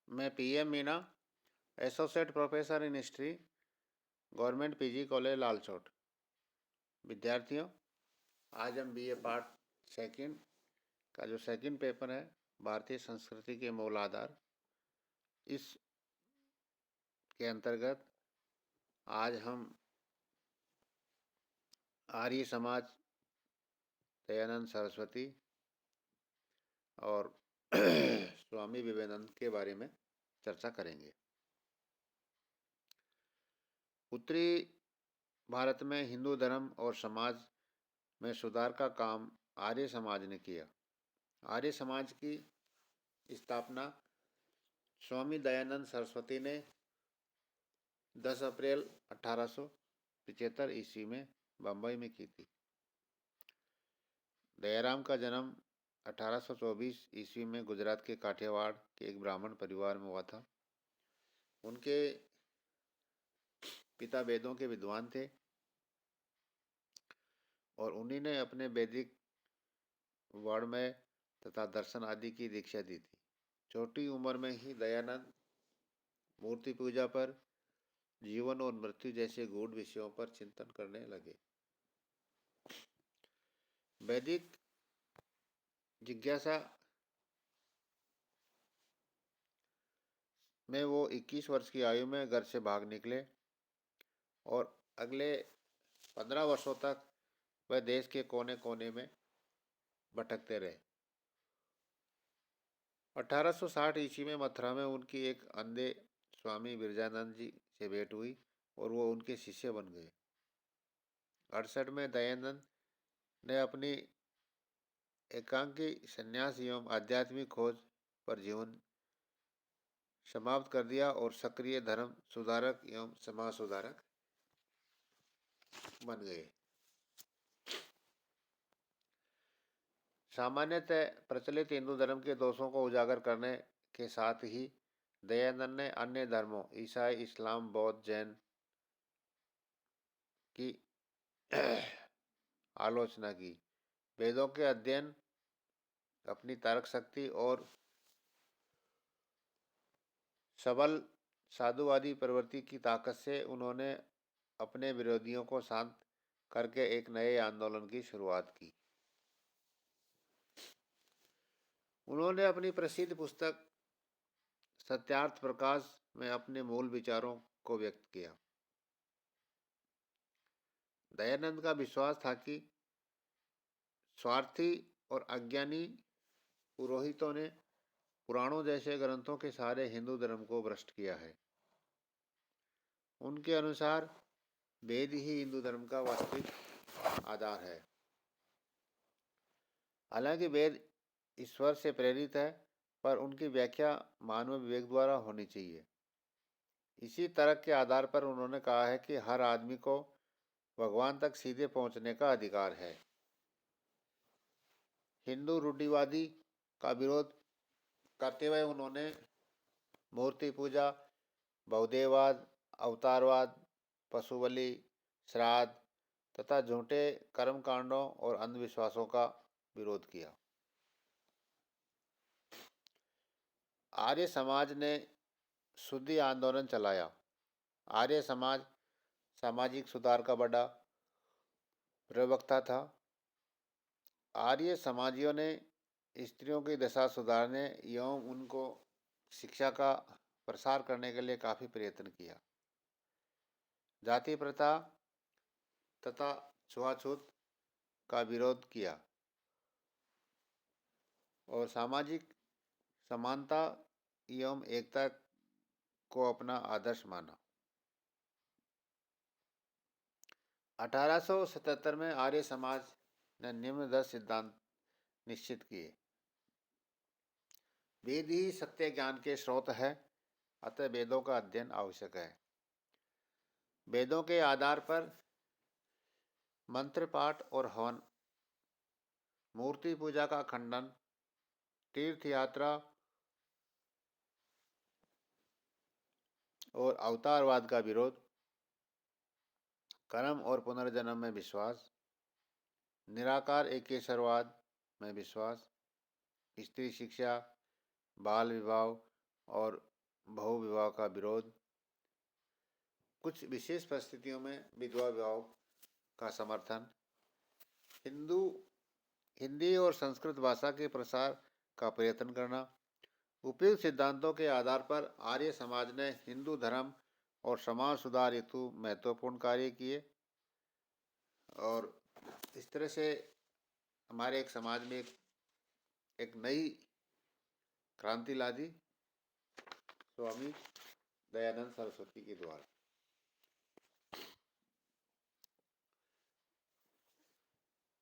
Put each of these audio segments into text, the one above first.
मैं PM Meena, associate professor in history, government PG college Lalchot. विद्यार्थियों, आज हम BA पार्ट सेकंड का जो सेकंड पेपर है, भारतीय संस्कृति के मूल आधार, इस के अंतर्गत आज हम आर्य समाज, दयानंद सरस्वती और स्वामी विवेकानंद के बारे में चर्चा करेंगे। उत्तरी भारत में हिंदू धर्म और समाज में सुधार का काम आर्य समाज ने किया। आर्य समाज की स्थापना स्वामी दयानंद सरस्वती ने 10 अप्रैल 1875 ईस्वी में बम्बई में की थी। दयाराम का जन्म 1824 ईस्वी में गुजरात के काठियावाड़ के एक ब्राह्मण परिवार में हुआ था। उनके पिता वेदों के विद्वान थे और उन्हीं ने अपने वैदिक वर्ण में तथा दर्शन आदि की दीक्षा दी थी। छोटी उम्र में ही दयानंद मूर्ति पूजा पर, जीवन और मृत्यु जैसे गूढ़ विषयों पर चिंतन करने लगे। वैदिक जिज्ञासा में वो 21 वर्ष की आयु में घर से भाग निकले और अगले 15 वर्षों तक वह देश के कोने कोने में भटकते रहे। 1860 ईस्वी में मथुरा में उनकी एक अंधे स्वामी विरजानंद जी से भेंट हुई और वो उनके शिष्य बन गए। 68 में दयानंद ने अपनी एकांकी संन्यास एवं आध्यात्मिक खोज पर जीवन समाप्त कर दिया और सक्रिय धर्म सुधारक एवं समाज सुधारक बन गए। सामान्यतः प्रचलित हिंदू धर्म के दोषों को उजागर करने के साथ ही दयानंद ने अन्य धर्मों ईसाई, इस्लाम, बौद्ध, जैन की आलोचना की। वेदों के अध्ययन, अपनी तर्क शक्ति और सबल साधुवादी प्रवृत्ति की ताकत से उन्होंने अपने विरोधियों को शांत करके एक नए आंदोलन की शुरुआत की। उन्होंने अपनी प्रसिद्ध पुस्तक सत्यार्थ प्रकाश में अपने मूल विचारों को व्यक्त किया। दयानंद का विश्वास था कि स्वार्थी और अज्ञानी पुरोहितों ने पुराणों जैसे ग्रंथों के सहारे हिंदू धर्म को भ्रष्ट किया है। उनके अनुसार वेद ही हिंदू धर्म का वास्तविक आधार है। हालांकि वेद ईश्वर से प्रेरित है, पर उनकी व्याख्या मानव विवेक द्वारा होनी चाहिए। इसी तर्क के आधार पर उन्होंने कहा है कि हर आदमी को भगवान तक सीधे पहुंचने का अधिकार है। हिंदू रूढ़िवादी का विरोध करते हुए उन्होंने मूर्ति पूजा, बहुदेववाद, अवतारवाद, पशु बलि, श्राद्ध तथा झूठे कर्मकांडों और अंधविश्वासों का विरोध किया। आर्य समाज ने शुद्धि आंदोलन चलाया। आर्य समाज सामाजिक सुधार का बड़ा प्रवक्ता था। आर्य समाजियों ने स्त्रियों की दशा सुधारने एवं उनको शिक्षा का प्रसार करने के लिए काफ़ी प्रयत्न किया। जाति प्रथा तथा छुआछूत का विरोध किया और सामाजिक समानता एवं एकता को अपना आदर्श माना। 1877 में आर्य समाज ने निम्न 10 सिद्धांत निश्चित किए। वेद ही सत्य ज्ञान के स्रोत है, अतः वेदों का अध्ययन आवश्यक है। वेदों के आधार पर मंत्र पाठ और हवन, मूर्ति पूजा का खंडन, तीर्थ यात्रा और अवतारवाद का विरोध, कर्म और पुनर्जन्म में विश्वास, निराकार एकेश्वरवाद में विश्वास, स्त्री शिक्षा, बाल विवाह और बहुविवाह का विरोध, कुछ विशेष परिस्थितियों में विधवा विवाह का समर्थन, हिंदू हिंदी और संस्कृत भाषा के प्रसार का प्रयत्न करना। उपयुक्त सिद्धांतों के आधार पर आर्य समाज ने हिंदू धर्म और समाज सुधार हेतु महत्वपूर्ण कार्य किए और इस तरह से हमारे एक समाज में एक नई क्रांति ला दी स्वामी दयानंद सरस्वती के द्वारा।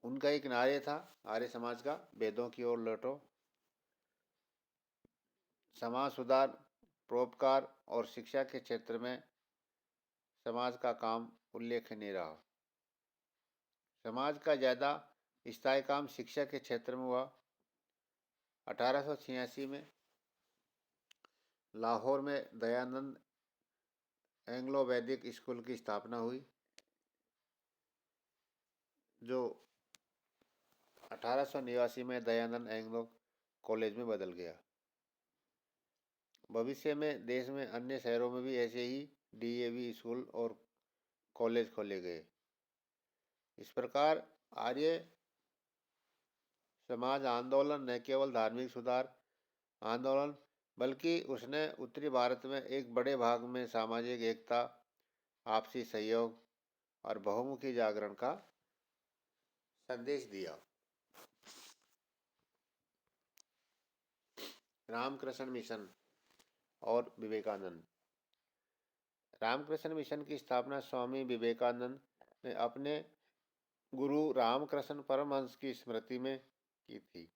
उनका एक नारे था आर्य समाज का, वेदों की ओर लौटो। समाज सुधार, परोपकार और शिक्षा के क्षेत्र में समाज का काम उल्लेखनीय रहा। समाज का ज़्यादा स्थायी काम शिक्षा के क्षेत्र में हुआ। 1886 में लाहौर में दयानंद एंग्लो वैदिक स्कूल की स्थापना हुई, जो 1889 में दयानंद एंग्लो कॉलेज में बदल गया। भविष्य में देश में अन्य शहरों में भी ऐसे ही डीएवी स्कूल और कॉलेज खोले गए। इस प्रकार आर्य समाज आंदोलन न केवल धार्मिक सुधार आंदोलन, बल्कि उसने उत्तरी भारत में एक बड़े भाग में सामाजिक एकता, आपसी सहयोग और बहुमुखी जागरण का संदेश दिया। रामकृष्ण मिशन और विवेकानंद। रामकृष्ण मिशन की स्थापना स्वामी विवेकानंद ने अपने गुरु रामकृष्ण परमहंस की स्मृति में की थी।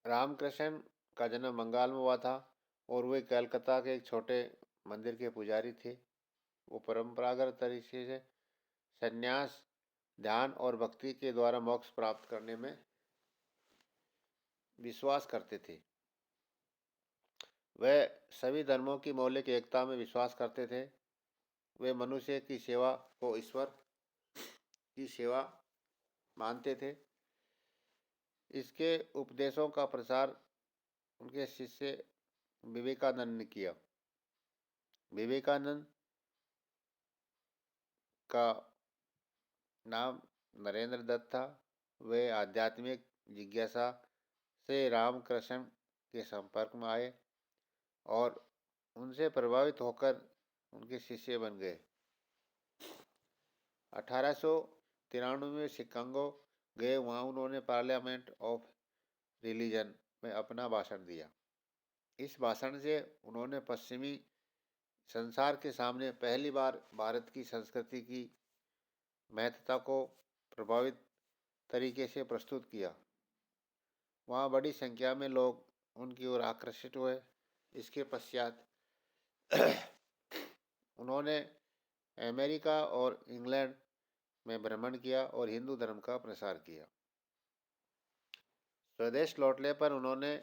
रामकृष्ण का जन्म बंगाल में हुआ था और वे कलकत्ता के एक छोटे मंदिर के पुजारी थे। वो परंपरागत तरीके से संन्यास, ध्यान और भक्ति के द्वारा मोक्ष प्राप्त करने में विश्वास करते थे। वे सभी धर्मों की मौलिक एकता में विश्वास करते थे। वे मनुष्य की सेवा को ईश्वर की सेवा मानते थे। इसके उपदेशों का प्रसार उनके शिष्य विवेकानंद ने किया। विवेकानंद का नाम नरेंद्र दत्त था। वे आध्यात्मिक जिज्ञासा से रामकृष्ण के संपर्क में आए और उनसे प्रभावित होकर उनके शिष्य बन गए। 1893 में शिकागो गए। वहाँ उन्होंने पार्लियामेंट ऑफ रिलीजन में अपना भाषण दिया। इस भाषण से उन्होंने पश्चिमी संसार के सामने पहली बार भारत की संस्कृति की महत्ता को प्रभावित तरीके से प्रस्तुत किया। वहाँ बड़ी संख्या में लोग उनकी ओर आकर्षित हुए। इसके पश्चात उन्होंने अमेरिका और इंग्लैंड में भ्रमण किया और हिंदू धर्म का प्रसार किया। स्वदेश लौटने पर उन्होंने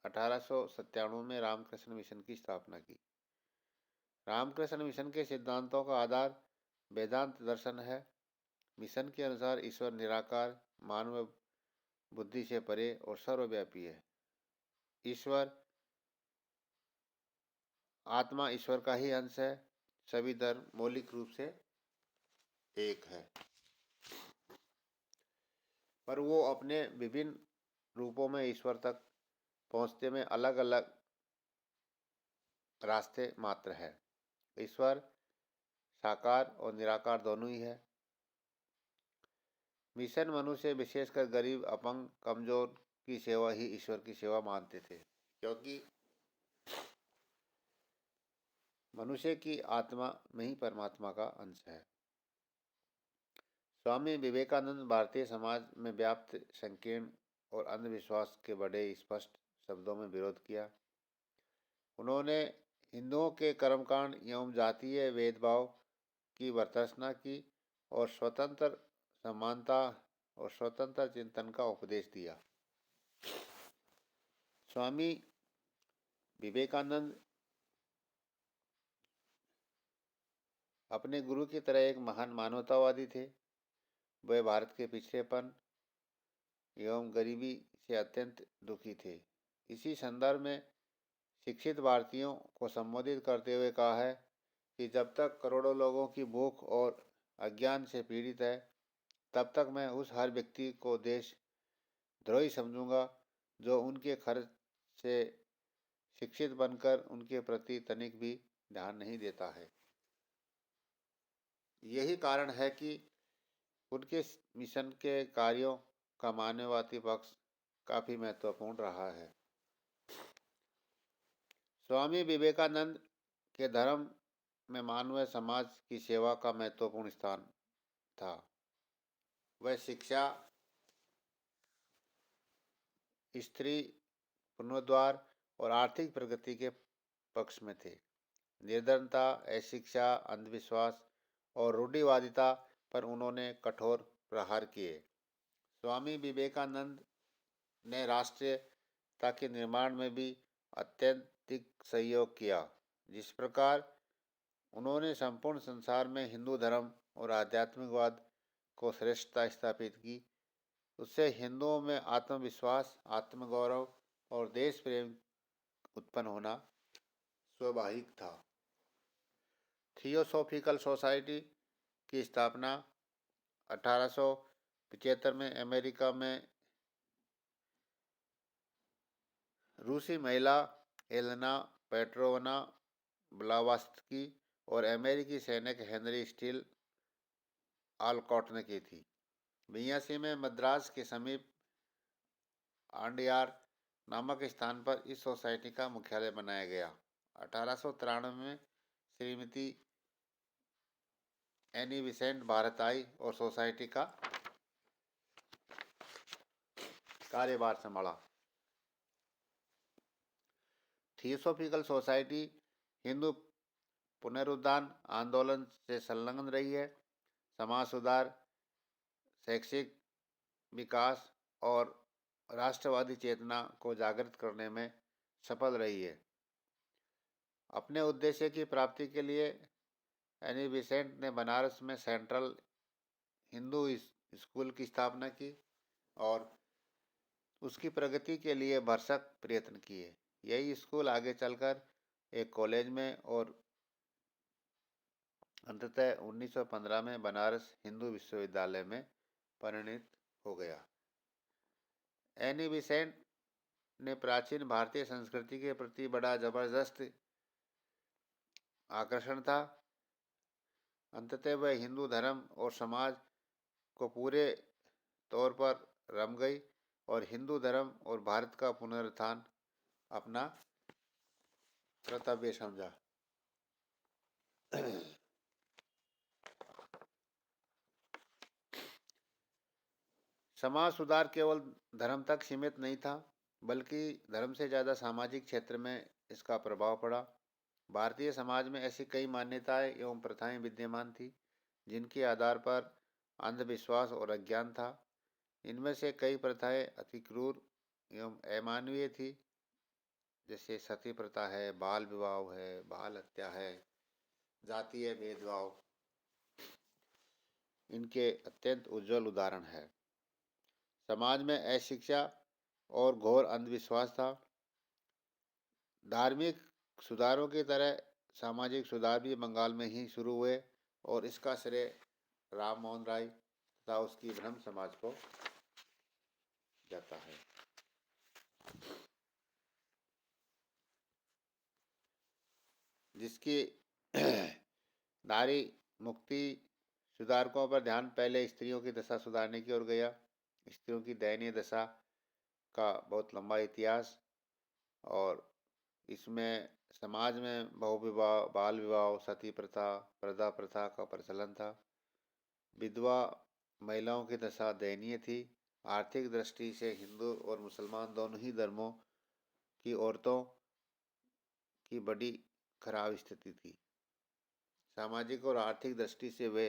1897 में रामकृष्ण मिशन की स्थापना की। रामकृष्ण मिशन के सिद्धांतों का आधार वेदांत दर्शन है। मिशन के अनुसार ईश्वर निराकार, मानव बुद्धि से परे और सर्वव्यापी है। ईश्वर आत्मा ईश्वर का ही अंश है। सभी धर्म मौलिक रूप से एक है, पर वो अपने विभिन्न रूपों में ईश्वर तक पहुंचते में अलग अलग रास्ते मात्र है। ईश्वर साकार और निराकार दोनों ही है। मिशन मनुष्य, विशेषकर गरीब, अपंग, कमजोर की सेवा ही ईश्वर की सेवा मानते थे, क्योंकि मनुष्य की आत्मा में ही परमात्मा का अंश है। स्वामी विवेकानंद भारतीय समाज में व्याप्त संकीर्ण और अंधविश्वास के बड़े स्पष्ट शब्दों में विरोध किया। उन्होंने हिंदुओं के कर्मकांड एवं जातीय भेदभाव की भर्त्सना की और स्वतंत्र समानता और स्वतंत्र चिंतन का उपदेश दिया। स्वामी विवेकानंद अपने गुरु की तरह एक महान मानवतावादी थे। वे भारत के पिछड़ेपन एवं गरीबी से अत्यंत दुखी थे। इसी संदर्भ में शिक्षित भारतीयों को संबोधित करते हुए कहा है कि जब तक करोड़ों लोगों की भूख और अज्ञान से पीड़ित है, तब तक मैं उस हर व्यक्ति को देशद्रोही समझूंगा जो उनके खर्च से शिक्षित बनकर उनके प्रति तनिक भी ध्यान नहीं देता है। यही कारण है कि उनके मिशन के कार्यों का मानववादी पक्ष काफी महत्वपूर्ण रहा है। स्वामी विवेकानंद के धर्म में मानवीय समाज की सेवा का महत्वपूर्ण स्थान था। वह शिक्षा, स्त्री पुनरुद्धार और आर्थिक प्रगति के पक्ष में थे। निर्धनता, अशिक्षा, अंधविश्वास और रूढ़िवादिता पर उन्होंने कठोर प्रहार किए। स्वामी विवेकानंद ने राष्ट्रीयता के निर्माण में भी अत्यधिक सहयोग किया। जिस प्रकार उन्होंने संपूर्ण संसार में हिंदू धर्म और आध्यात्मिकवाद को श्रेष्ठता स्थापित की, उससे हिंदुओं में आत्मविश्वास, आत्मगौरव और देश प्रेम उत्पन्न होना स्वाभाविक था। थियोसॉफिकल सोसाइटी की स्थापना 1875 में अमेरिका में रूसी महिला एलेना पेट्रोवना ब्लावात्स्की और अमेरिकी सैनिक हेनरी स्टील ऑलकॉट ने की थी। 82 में मद्रास के समीप आंडियार नामक स्थान पर इस सोसाइटी का मुख्यालय बनाया गया। 1893 में श्रीमती एनी बेसेंट भारत आई और सोसाइटी का कार्यभार संभाला। थियोसॉफिकल सोसाइटी हिंदू पुनरुत्थान आंदोलन से संलग्न रही है, समाज सुधार, शैक्षिक विकास और राष्ट्रवादी चेतना को जागृत करने में सफल रही है। अपने उद्देश्य की प्राप्ति के लिए एनी बेसेंट ने बनारस में सेंट्रल हिंदू स्कूल की स्थापना की और उसकी प्रगति के लिए भरसक प्रयत्न किए। यही स्कूल आगे चलकर एक कॉलेज में और अंततः 1915 में बनारस हिंदू विश्वविद्यालय में परिणत हो गया। एनी बेसेंट ने प्राचीन भारतीय संस्कृति के प्रति बड़ा जबरदस्त आकर्षण था। अंततः वह हिंदू धर्म और समाज को पूरे तौर पर रम गई और हिंदू धर्म और भारत का पुनरुत्थान अपना कर्तव्य समझा। समाज सुधार केवल धर्म तक सीमित नहीं था, बल्कि धर्म से ज़्यादा सामाजिक क्षेत्र में इसका प्रभाव पड़ा। भारतीय समाज में ऐसी कई मान्यताएं एवं प्रथाएं विद्यमान थी जिनके आधार पर अंधविश्वास और अज्ञान था। इनमें से कई प्रथाएं अति क्रूर एवं अमानवीय थी, जैसे सती प्रथा है, बाल विवाह है, बाल हत्या है, जातीय भेदभाव इनके अत्यंत उज्जवल उदाहरण है। समाज में अशिक्षा और घोर अंधविश्वास था। धार्मिक सुधारों की तरह सामाजिक सुधार भी बंगाल में ही शुरू हुए और इसका श्रेय राम मोहन राय तथा उसकी ब्रह्म समाज को जाता है। जिसकी नारी मुक्ति सुधारकों पर ध्यान पहले स्त्रियों की दशा सुधारने की ओर गया। स्त्रियों की दयनीय दशा का बहुत लंबा इतिहास और इसमें समाज में बहुविवाह, बाल विवाह, सती प्रथा, प्रदा प्रथा का प्रचलन था। विधवा महिलाओं की दशा दयनीय थी। आर्थिक दृष्टि से हिंदू और मुसलमान दोनों ही धर्मों की औरतों की बड़ी खराब स्थिति थी। सामाजिक और आर्थिक दृष्टि से वे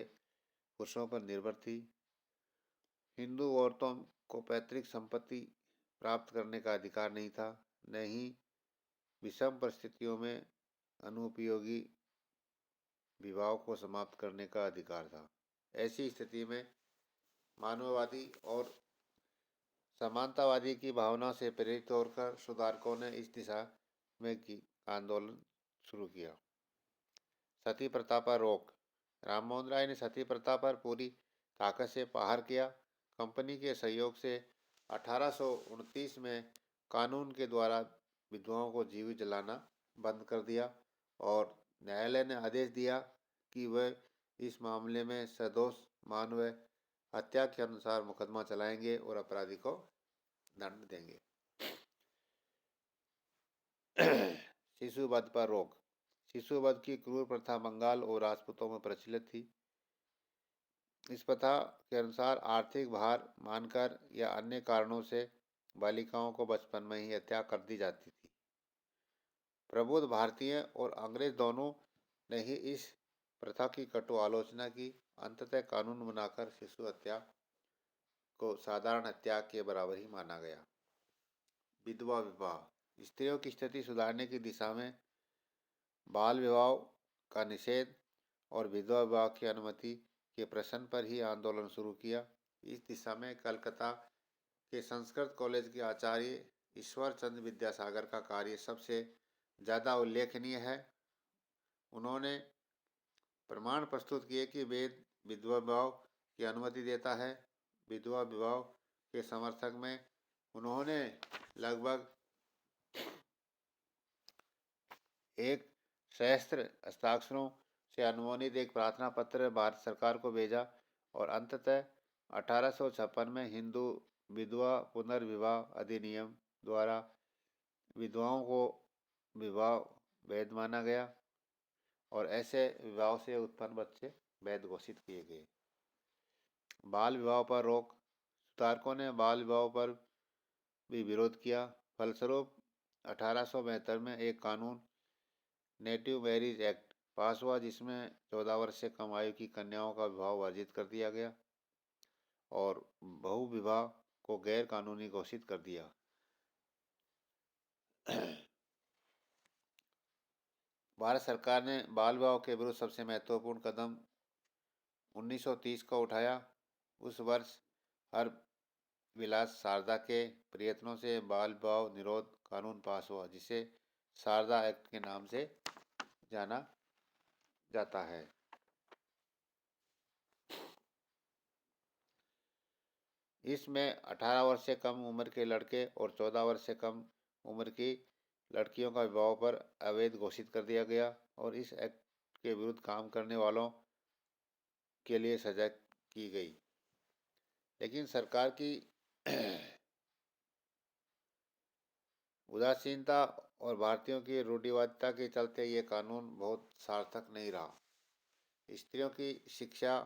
पुरुषों पर निर्भर थी। हिंदू औरतों को पैतृक संपत्ति प्राप्त करने का अधिकार नहीं था, न ही विषम परिस्थितियों में अनुपयोगी विवाह को समाप्त करने का अधिकार था। ऐसी स्थिति में मानववादी और समानतावादी की भावना से प्रेरित होकर सुधारकों ने इस दिशा में की आंदोलन शुरू किया। सती प्रथा पर रोक। राममोहन राय ने सती प्रथा पर पूरी ताकत से प्रहार किया। कंपनी के सहयोग से 1829 में कानून के द्वारा विधवाओं को जीवित जलाना बंद कर दिया और न्यायालय ने आदेश दिया कि वह इस मामले में सदोष मानव हत्या के अनुसार मुकदमा चलाएंगे और अपराधी को दंड देंगे। शिशुवध पर रोक। शिशुवध की क्रूर प्रथा बंगाल और राजपूतों में प्रचलित थी। इस प्रथा के अनुसार आर्थिक भार मानकर या अन्य कारणों से बालिकाओं को बचपन में ही हत्या कर दी जाती थी। प्रबुद्ध भारतीय और अंग्रेज दोनों ने ही इस प्रथा की कटु आलोचना की। अंततः कानून बनाकर शिशु हत्या को साधारण हत्या के बराबर ही माना गया। विधवा विवाह। स्त्रियों की स्थिति सुधारने की दिशा में बाल विवाह का निषेध और विधवा विवाह की अनुमति के प्रश्न पर ही आंदोलन शुरू किया। इस दिशा में कलकत्ता के संस्कृत कॉलेज के आचार्य ईश्वर चंद्र विद्यासागर का कार्य सबसे ज़्यादा उल्लेखनीय है। उन्होंने प्रमाण प्रस्तुत किए कि वेद विधवा विवाह की अनुमति देता है। विधवा विवाह के समर्थक में उन्होंने लगभग 1 सहस्त्र हस्ताक्षरों से अनुमोदित एक प्रार्थना पत्र भारत सरकार को भेजा और अंततः 1856 में हिंदू विधवा पुनर्विवाह अधिनियम द्वारा विधवाओं को विवाह वैध माना गया और ऐसे विवाह से उत्पन्न बच्चे वैध घोषित किए गए। बाल विवाह पर रोक। सुधारकों ने बाल विवाह पर भी विरोध किया। फलस्वरूप 1872 में एक कानून नेटिव मैरिज एक्ट पास हुआ जिसमें 14 वर्ष से कम आयु की कन्याओं का विवाह वर्जित कर दिया गया और बहु विवाह को गैर कानूनी घोषित कर दिया। भारत सरकार ने बाल विवाह के विरुद्ध सबसे महत्वपूर्ण कदम 1930 को उठाया। उस वर्ष हर विलास शारदा के प्रयत्नों से बाल विवाह निरोध कानून पास हुआ जिसे शारदा एक्ट के नाम से जाना जाता है। इसमें 18 वर्ष से कम उम्र के लड़के और 14 वर्ष से कम उम्र की लड़कियों का विवाह पर अवैध घोषित कर दिया गया और इस एक्ट के विरुद्ध काम करने वालों के लिए सजा की गई। लेकिन सरकार की उदासीनता और भारतीयों की रूढ़िवादिता के चलते ये कानून बहुत सार्थक नहीं रहा। स्त्रियों की शिक्षा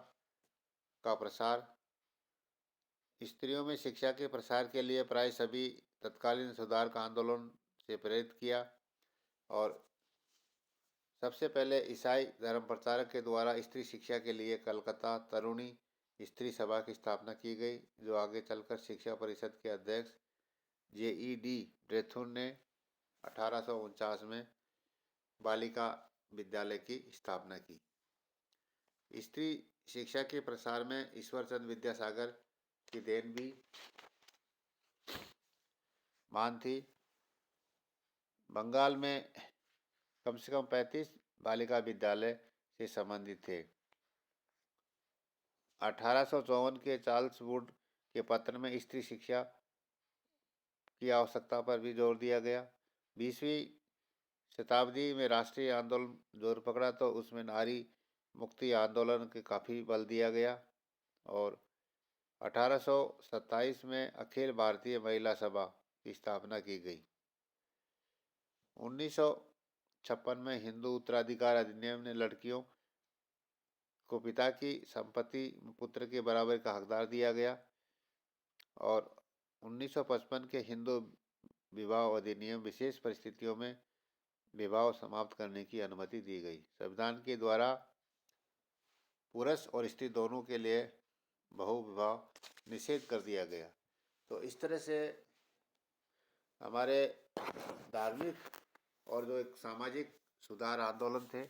का प्रसार। स्त्रियों में शिक्षा के प्रसार के लिए प्राय सभी तत्कालीन सुधार का आंदोलन से प्रेरित किया और सबसे पहले ईसाई धर्म प्रचारक के द्वारा स्त्री शिक्षा के लिए कलकत्ता तरुणी स्त्री सभा की स्थापना की गई जो आगे चलकर शिक्षा परिषद के अध्यक्ष JED ब्रेथुन ने 1849 में बालिका विद्यालय की स्थापना की। स्त्री शिक्षा के प्रसार में ईश्वरचंद विद्यासागर की देन भी मान थी। बंगाल में कम से कम 35 बालिका विद्यालय से संबंधित थे। 1854 के चार्ल्स वुड के पत्र में स्त्री शिक्षा की आवश्यकता पर भी जोर दिया गया। 20वीं शताब्दी में राष्ट्रीय आंदोलन जोर पकड़ा तो उसमें नारी मुक्ति आंदोलन के काफ़ी बल दिया गया और 1827 में अखिल भारतीय महिला सभा की स्थापना की गई। 1956 में हिंदू उत्तराधिकार अधिनियम ने लड़कियों को पिता की संपत्ति पुत्र के बराबर का हकदार दिया गया और 1955 के हिंदू विवाह अधिनियम विशेष परिस्थितियों में विवाह समाप्त करने की अनुमति दी गई। संविधान के द्वारा पुरुष और स्त्री दोनों के लिए बहु विवाह निषेध कर दिया गया। तो इस तरह से हमारे धार्मिक और जो एक सामाजिक सुधार आंदोलन थे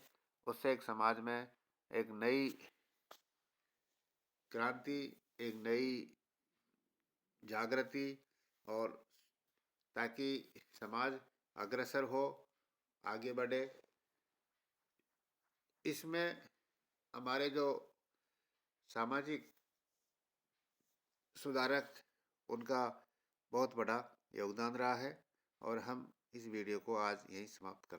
उससे एक समाज में एक नई क्रांति, एक नई जागृति और ताकि समाज अग्रसर हो, आगे बढ़े। इसमें हमारे जो सामाजिक सुधारक, उनका बहुत बड़ा योगदान रहा है। और हम इस वीडियो को आज यहीं समाप्त करते हैं।